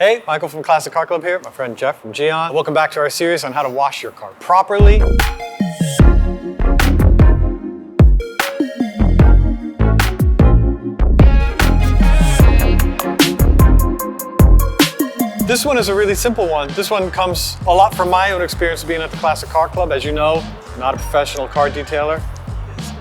Hey, Michael from Classic Car Club here, my friend Jeff from GYEON. Welcome back to our series on how to wash your car properly. This one is a really simple one. This one comes a lot from my own experience of being at the Classic Car Club. As you know, I'm not a professional car detailer.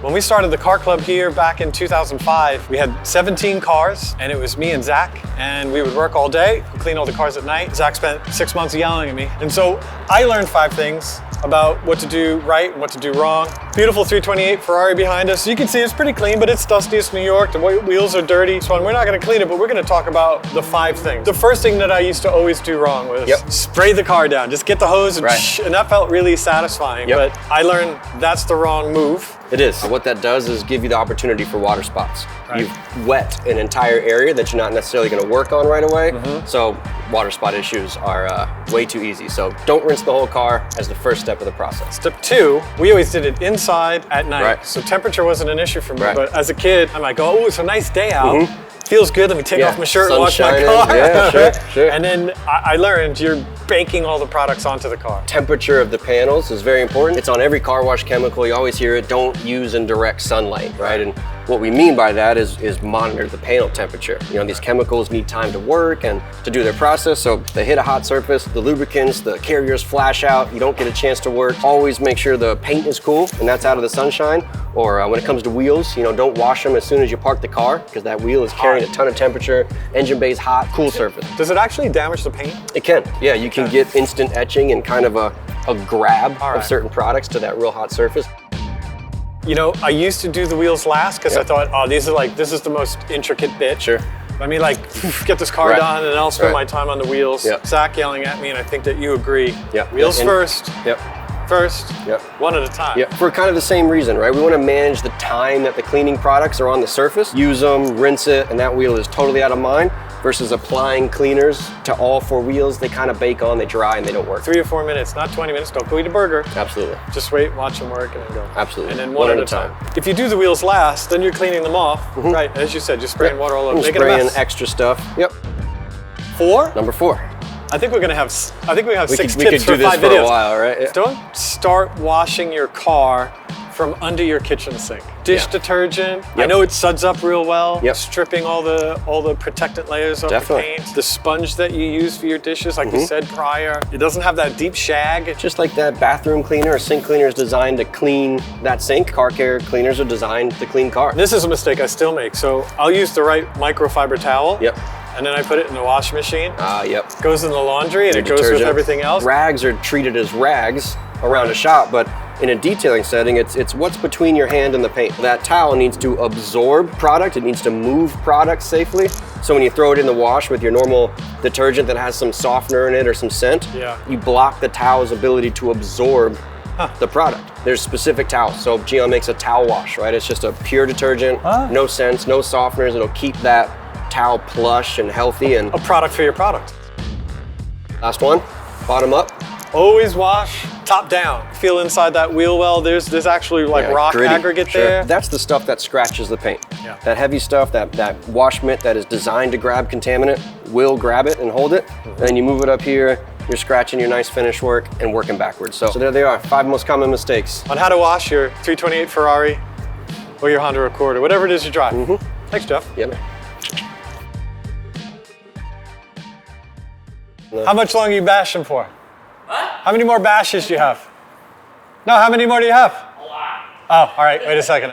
When we started the car club here back in 2005, we had 17 cars, and it was me and Zach, and we would work all day, clean all the cars at night. Zach spent 6 months yelling at me. And so I learned 5 things about what to do right and what to do wrong. Beautiful 328 Ferrari behind us. You can see it's pretty clean, but it's dusty, it's New York, the wheels are dirty. So we're not gonna clean it, but we're gonna talk about the 5 things. The first thing that I used to always do wrong was spray the car down. Just get the hose and and that felt really satisfying. But I learned that's the wrong move. It is. What that does is give you the opportunity for water spots. You've wet an entire area that you're not necessarily gonna work on right away. So water spot issues are way too easy. So don't rinse the whole car as the first step of the process. Step 2, we always did it inside at night. So temperature wasn't an issue for me, but as a kid, I might go, oh, it's a nice day out. Feels good, let me take off my shirt and wash my car. Yeah, sure. And then I learned you're baking all the products onto the car. Temperature of the panels is very important. It's on every car wash chemical. You always hear it, don't use in direct sunlight, right? And what we mean by that is monitor the panel temperature. You know, these chemicals need time to work and to do their process. So they hit a hot surface, the lubricants, the carriers flash out, you don't get a chance to work. Always make sure the paint is cool and that's out of the sunshine. Or when it comes to wheels, you know, don't wash them as soon as you park the car because that wheel is carrying a ton of temperature, engine bay's hot, cool surface. Does it actually damage the paint? It can, yeah. You can get instant etching and kind of a grab of certain products to that real hot surface. You know, I used to do the wheels last because I thought, oh, this is the most intricate bit. Let me like get this car done and I'll spend my time on the wheels. Zach yelling at me, and I think that you agree. Wheels first. First, one at a time. For kind of the same reason, right? We want to manage the time that the cleaning products are on the surface. Use them, rinse it, and that wheel is totally out of mind. Versus applying cleaners to all 4 wheels, they kind of bake on, they dry, and they don't work. 3 or 4 minutes, not 20 minutes. Don't go eat a burger. Absolutely. Just wait, watch them work, and then go. Absolutely. And then one at a time. If you do the wheels last, then you're cleaning them off. Right, as you said, just spraying water all over. Making a mess. Extra stuff. 4? Number 4. I think we're gonna have 6 tips we could for do this 5 for videos. a while, right? Don't start washing your car from under your kitchen sink. Dish detergent. I know it suds up real well. Stripping all the protectant layers of the paint. The sponge that you use for your dishes, like we said prior, it doesn't have that deep shag. Just like that bathroom cleaner or sink cleaner is designed to clean that sink, car care cleaners are designed to clean cars. This is a mistake I still make. So I'll use the right microfiber towel. And then I put it in the washing machine. Goes in the laundry and it goes with everything else. Rags are treated as rags around a shop, but in a detailing setting, it's what's between your hand and the paint. That towel needs to absorb product, it needs to move product safely. So when you throw it in the wash with your normal detergent that has some softener in it or some scent, you block the towel's ability to absorb the product. There's specific towels. So GYEON makes a towel wash, right? It's just a pure detergent, no scents, no softeners. It'll keep that towel plush and healthy. And a product for your product. Last one, bottom up. Always wash top down. Feel inside that wheel well. There's actually like rock aggregate there. That's the stuff that scratches the paint. That heavy stuff, that wash mitt that is designed to grab contaminant will grab it and hold it. Then you move it up here, you're scratching your nice finish work and working backwards. So there they are, 5 most common mistakes. On how to wash your 328 Ferrari or your Honda Accord or whatever it is you drive. Thanks, Jeff. Yeah, man. How much longer are you bashing for? How many more bashes do you have? No, how many more do you have? A lot. Oh, all right, wait a second.